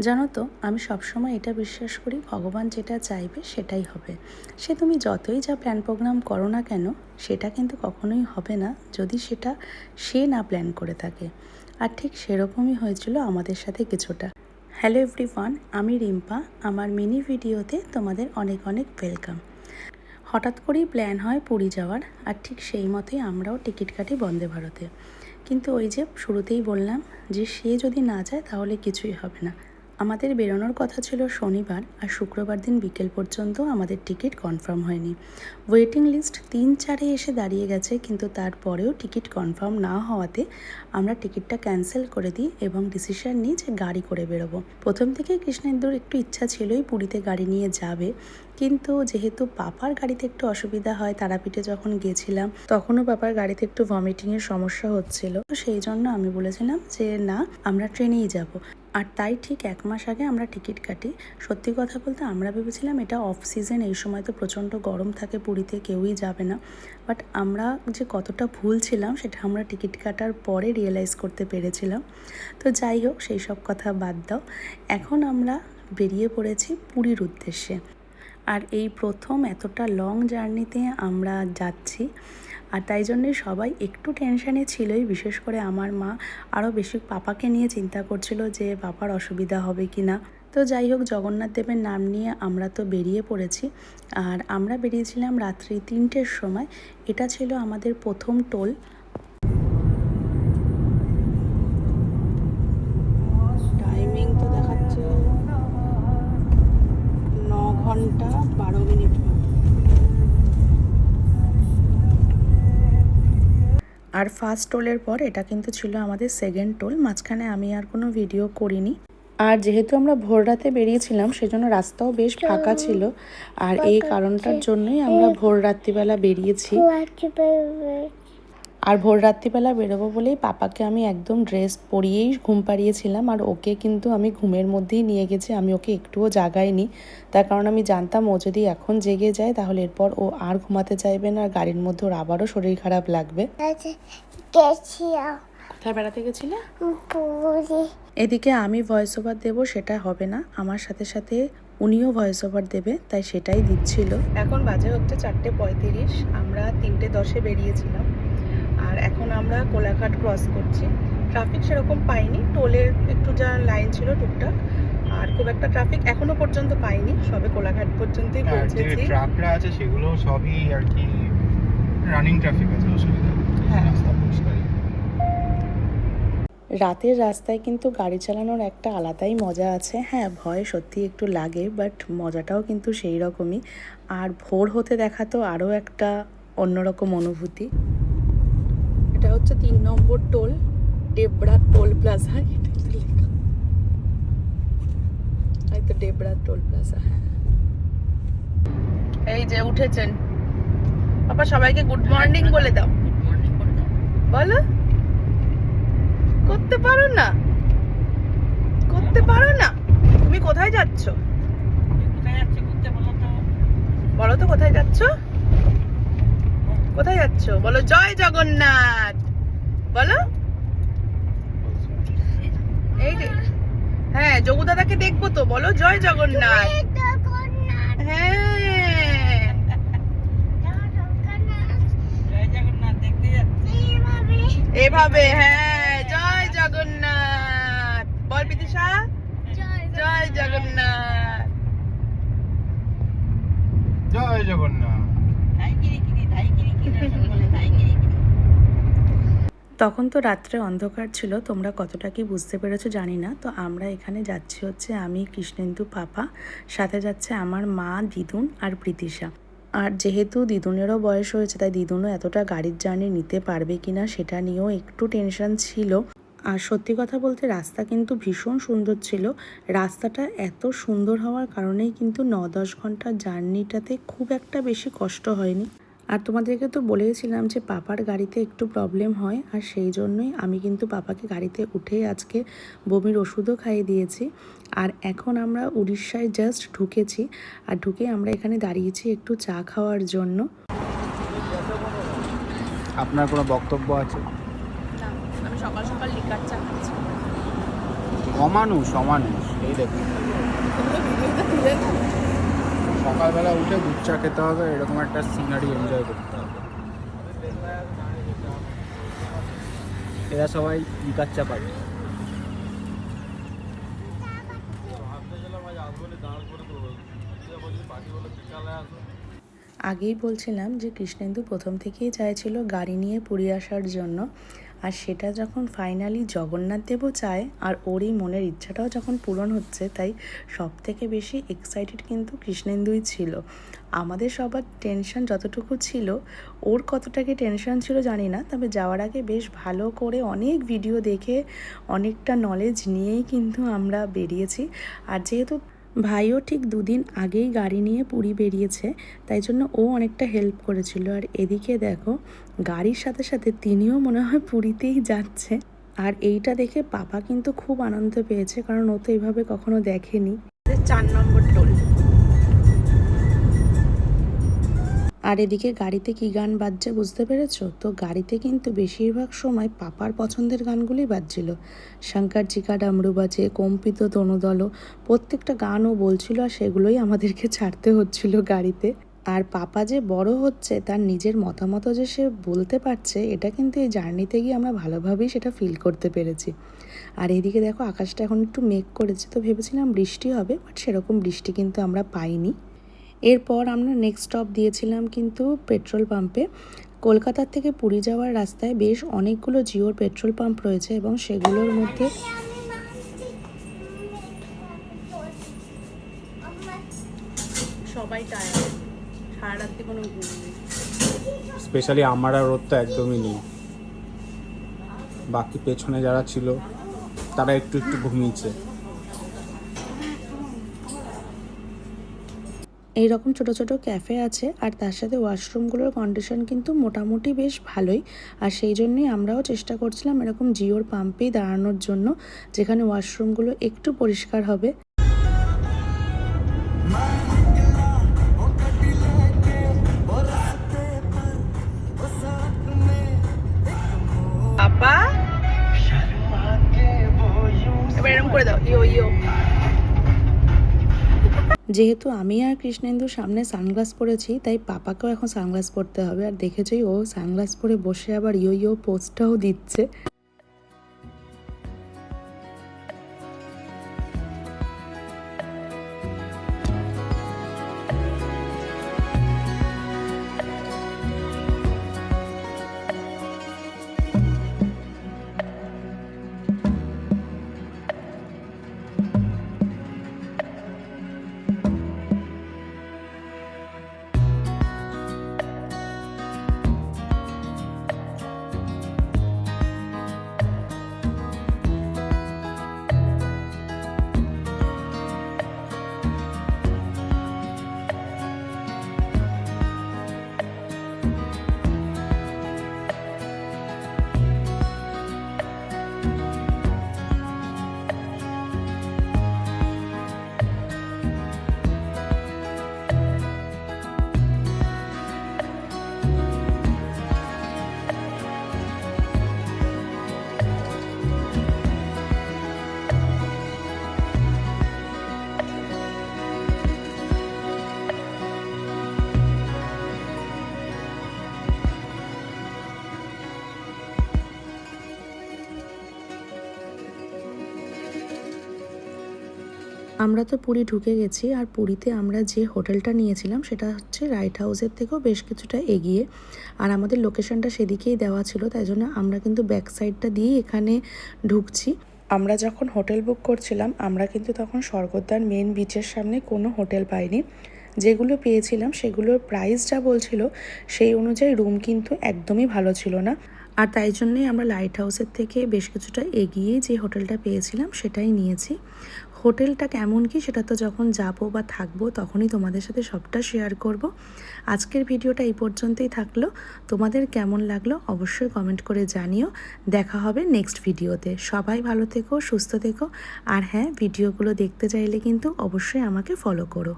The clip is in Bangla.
জানো তো, আমি সবসময় এটা বিশ্বাস করি, ভগবান যেটা চাইবে সেটাই হবে। সে তুমি যতই যা প্ল্যান প্রোগ্রাম করো না কেন, সেটা কিন্তু কখনোই হবে না যদি সেটা সে না প্ল্যান করে থাকে। আর ঠিক সেরকমই হয়েছিল আমাদের সাথে কিছুটা। হ্যালো এভরিওয়ান, আমি রিম্পা। আমার মিনি ভিডিওতে তোমাদের অনেক অনেক ওয়েলকাম। হঠাৎ করেই প্ল্যান হয় পুরী যাওয়ার, আর ঠিক সেই মতোই আমরাও টিকিট কাটি বন্দে ভারতে। কিন্তু ওই যে শুরুতেই বললাম যে সে যদি না যায় তাহলে কিছুই হবে না। আমাদের বেরোনোর কথা ছিল শনিবার, আর শুক্রবার দিন বিকেল পর্যন্ত আমাদের টিকিট কনফার্ম হয়নি। ওয়েটিং লিস্ট 3-4 এসে দাঁড়িয়ে গেছে, কিন্তু তারপরেও টিকিট কনফার্ম না হওয়াতে আমরা টিকিটটা ক্যান্সেল করে দিই এবং ডিসিশন নিই যে গাড়ি করে বেরোবো। প্রথম থেকেই কৃষ্ণেন্দুর একটু ইচ্ছা ছিলই পুরীতে গাড়ি নিয়ে যাবে, কিন্তু যেহেতু পাপার গাড়িতে একটু অসুবিধা হয়, তারাপীঠে যখন গেছিলাম তখনও পাপার গাড়িতে একটু ভমিটিংয়ের সমস্যা হচ্ছিল, তো সেই জন্য আমি বলেছিলাম যে না, আমরা ট্রেনেই যাব। আর তাই ঠিক 1 মাস আগে আমরা টিকিট কাটি। সত্যি কথা বলতে আমরা ভেবেছিলাম এটা অফ সিজন, এই সময় তো প্রচণ্ড গরম থাকে পুরীতে, কেউই যাবে না। বাট আমরা যে কতটা ভুল ছিলাম সেটা আমরা টিকিট কাটার পরে রিয়েলাইজ করতে পেরেছিলাম। তো যাই হোক, সেই সব কথা বাদ দাও। এখন আমরা বেরিয়ে পড়েছি পুরীর উদ্দেশ্যে। আর এই প্রথম এতটা লং জার্নিতে আমরা যাচ্ছি, আর তাই জন্যে সবাই একটু টেনশানে ছিলই। বিশেষ করে আমার মা আরও বেশি পাপাকে নিয়ে চিন্তা করছিল যে পাপার অসুবিধা হবে কি না। তো যাই হোক, জগন্নাথ দেবের নাম নিয়ে আমরা তো বেরিয়ে পড়েছি। আর আমরা বেরিয়েছিলাম রাত্রি 3টের সময়। এটা ছিল আমাদের প্রথম টোল। টাইমিং তো দেখাচ্ছে 9 ঘন্টা 12 মিনিট। আর ফার্স্ট টোলের পর এটা কিন্তু ছিল আমাদের সেকেন্ড টোল। মাঝখানে আমি আর কোনো ভিডিও করিনি। আর যেহেতু আমরা ভোর রাতে বেরিয়েছিলাম, সেজন্য রাস্তাও বেশ ফাঁকা ছিল। আর এই কারণটার জন্যই আমরা ভোর রাত্রিবেলা বেরিয়েছি। আর ভোর রাত্রিবেলা বেরোবো বলেই পাপাকে আমি একদম ড্রেস পরিয়েই ঘুম পাড়িয়েছিলাম। আর ওকে কিন্তু আমি ঘুমের মধ্যেই নিয়ে গেছি, আমি ওকে একটুও জাগাইনি। তার কারণ আমি জানতাম ও যদি এখন জেগে যায় তাহলে এরপর ও আর ঘুমাতে চাইবে না, আর গাড়ির মধ্যে ওর আবারও শরীর খারাপ লাগবে। কোথায় বেড়াতে গেছিলে? এদিকে আমি ভয়েস ওভার দেবো সেটা হবে না, আমার সাথে সাথে উনিও ভয়েস ওভার দেবে, তাই সেটাই দিচ্ছিল। এখন বাজে হচ্ছে 4:35। আমরা 3:10-এ বেরিয়েছিলাম। আর এখন আমরা কোলাঘাট ক্রস করছি। ট্রাফিক সেরকম পাইনি, টোলের একটু যা লাইন ছিল টুকটাক, আর খুব একটা ট্রাফিক এখনো পর্যন্ত পাইনি। সবে কোলাঘাট পর্যন্তই পৌঁছেছি। ট্রাকরা আছে সেগুলো সবই আর কি রানিং ট্রাফিক আছে, অসুবিধা নেই। হ্যাঁ, রাস্তা পরিষ্কার। রাতের রাস্তায় কিন্তু গাড়ি চালানোর একটা আলাদাই মজা আছে। হ্যাঁ, ভয় সত্যি একটু লাগে, বাট মজাটাও কিন্তু সেই রকমই। আর ভোর হতে দেখা তো আরও একটা অন্যরকম অনুভূতি। এটা হচ্ছে 3 নম্বর টোল, ডেবরা টোল প্লাজা। এই তো ডেবরা টোল প্লাজা। হ্যাঁ, এই যে উঠেছেন। বাবা সবাইকে গুড মর্নিং বলে দাও। বলো। করতে পারো না, করতে পারো না। তুমি কোথায় যাচ্ছ? বলো তো কোথায় যাচ্ছ, কোথায় যাচ্ছ বলো। জয় জগন্নাথ বলো। এই যে হ্যাঁ, যোগু দাদাকে দেখবো তো, বলো জয় জগন্নাথ। হ্যাঁ, এভাবে। হ্যাঁ, জয় জগন্নাথ বল বিদিশা। জয় জগন্নাথ, জয় জগন্নাথ। তখন তো রাত্রে অন্ধকার ছিল, তোমরা কতটা কি বুঝতে পেরেছো জানি না। তো আমরা এখানে যাচ্ছি হচ্ছে আমি, কৃষ্ণেন্দু, পাপা, সাথে যাচ্ছে আমার মা, দিদুন আর প্রীতিশা। আর যেহেতু দিদুনেরও বয়স হয়েছে, তাই দিদুনও এতটা গাড়ির জার্নি নিতে পারবে কিনা সেটা নিয়েও একটু টেনশন ছিল। আর সত্যি কথা বলতে রাস্তা কিন্তু ভীষণ সুন্দর ছিল। রাস্তাটা এত সুন্দর হওয়ার কারণেই কিন্তু 9-10 ঘন্টার জার্নিটাতে খুব একটা বেশি কষ্ট হয়নি। আর তোমাদেরকে তো বলেইছিলাম যে পাপার গাড়িতে একটু প্রবলেম হয়, আর সেই জন্যই আমি কিন্তু পাপাকে গাড়িতে উঠেই আজকে বমির ওষুধও খাইয়ে দিয়েছি। আর এখন আমরা উড়িষ্যায় জাস্ট ঢুকেছি, আর ঢুকে আমরা এখানে দাঁড়িয়েছি একটু চা খাওয়ার জন্য। আপনার কোনো বক্তব্য আছে? না, আমি সকাল সকাল লিকার চা খাচ্ছি। অমানুষ অমানুষ। এই দেখুন, সকালবেলা উঠে দুধ চা খেতে হবে, এরকম একটা সিনারি এনজয় করতে হবে। এরা সবাই লিকার চা পাবে। আগেই বলছিলাম যে কৃষ্ণেন্দু প্রথম থেকেই চাইছিল গাড়ি নিয়ে পুরী আসার জন্য, আর সেটা যখন ফাইনালি জগন্নাথ দেবও চায় আর ওর এই মনের ইচ্ছাটাও যখন পূরণ হচ্ছে, তাই সব থেকে বেশি এক্সাইটেড কিন্তু কৃষ্ণেন্দুই ছিল। আমাদের সবার টেনশন যতটুকু ছিল, ওর কতটাকে টেনশন ছিল জানি না, তবে যাওয়ার আগে বেশ ভালো করে অনেক ভিডিও দেখে অনেকটা নলেজ নিয়েই কিন্তু আমরা বেরিয়েছি। আর যেহেতু ভাইও ঠিক দুদিন আগেই গাড়ি নিয়ে পুরী বেরিয়েছে, তাই জন্য ও অনেকটা হেল্প করেছিল। আর এদিকে দেখো, গাড়ির সাথে সাথে তিনিও মনে হয় পুরীতেই যাচ্ছে। আর এইটা দেখে পাপা কিন্তু খুব আনন্দ পেয়েছে, কারণ ও তো এইভাবে কখনো দেখেনি। 4 নম্বর টোল। আর এদিকে গাড়িতে কি গান বাজছে বুঝতে পেরেছো তো? গাড়িতে কিন্তু বেশিরভাগ সময় পাপার পছন্দের গানগুলোই বাজছিল। শঙ্কর জিকা ডামরু বাজে, কম্পিত তনুদল, প্রত্যেকটা গানও বলছিল, আর সেগুলোই আমাদেরকে ছাড়তে হচ্ছিল গাড়িতে। আর পাপা যে বড় হচ্ছে, তার নিজের মতামতও যে সে বলতে পারছে, এটা কিন্তু এই জার্নিতে গিয়ে আমরা ভালোভাবেই সেটা ফিল করতে পেরেছি। আর এদিকে দেখো, আকাশটা এখন একটু মেঘ করেছে, তো ভেবেছিলাম বৃষ্টি হবে, বাট সেরকম বৃষ্টি কিন্তু আমরা পাইনি। এরপর আমরা নেক্সট স্টপ দিয়েছিলাম কিন্তু পেট্রোল পাম্পে। কলকাতার থেকে পুরী যাওয়ার রাস্তায় বেশ অনেকগুলো জিওর পেট্রোল পাম্প রয়েছে, এবং সেগুলোর মধ্যে সবাই টায়ার্ড, সারা রাত্রি কোনো ঘুম নেই। স্পেশালি আমার আর ওর তো একদমই নেই। বাকি পেছনে যারা ছিল তারা একটু একটু ঘুমিয়েছে। এইরকম ছোট ছোট ক্যাফে আছে, আর তার সাথে ওয়াশরুমগুলোর কন্ডিশন কিন্তু মোটামুটি বেশ ভালোই। আর সেই জন্যই আমরাও চেষ্টা করছিলাম এরকম জিওর পাম্পেই দাঁড়ানোর জন্য, যেখানে ওয়াশরুমগুলো একটু পরিষ্কার হবে। বাবা এবার এরকম করে দাও, ইয়ো ইয়ো। যেহেতু আমি আর কৃষ্ণেন্দু সামনে সানগ্লাস পরেছি, তাই পাপাকেও এখন সানগ্লাস পরতে হবে। আর দেখেছই, ও সানগ্লাস পরে বসে আবার ইয়ো ইয়ো পোজটাও দিচ্ছে। আমরা তো পুরী ঢুকে গেছি। আর পুরীতে আমরা যে হোটেলটা নিয়েছিলাম সেটা হচ্ছে লাইট হাউসের থেকেও বেশ কিছুটা এগিয়ে, আর আমাদের লোকেশনটা সেদিকেই দেওয়া ছিল, তাই জন্য আমরা কিন্তু ব্যাক সাইডটা দিয়েই এখানে ঢুকছি। আমরা যখন হোটেল বুক করছিলাম, আমরা কিন্তু তখন স্বর্গদ্বার মেন বিচের সামনে কোনো হোটেল পাইনি। যেগুলো পেয়েছিলাম সেগুলোর প্রাইস যা বলছিল, সেই অনুযায়ী রুম কিন্তু একদমই ভালো ছিল না। আর তাই জন্যই আমরা লাইট হাউসের থেকে বেশ কিছুটা এগিয়ে যে হোটেলটা পেয়েছিলাম সেটাই নিয়েছি। হোটেলটা কেমন কি সেটা তো যখন যাবো বা থাকবো তখনই তোমাদের সাথে সবটা শেয়ার করব। আজকের ভিডিওটা এই পর্যন্তই থাকলো। তোমাদের কেমন লাগলো অবশ্যই কমেন্ট করে জানিও। দেখা হবে নেক্সট ভিডিওতে। সবাই ভালো থেকো, সুস্থ থেকো। আর হ্যাঁ, ভিডিওগুলো দেখতে চাইলে কিন্তু অবশ্যই আমাকে ফলো করো।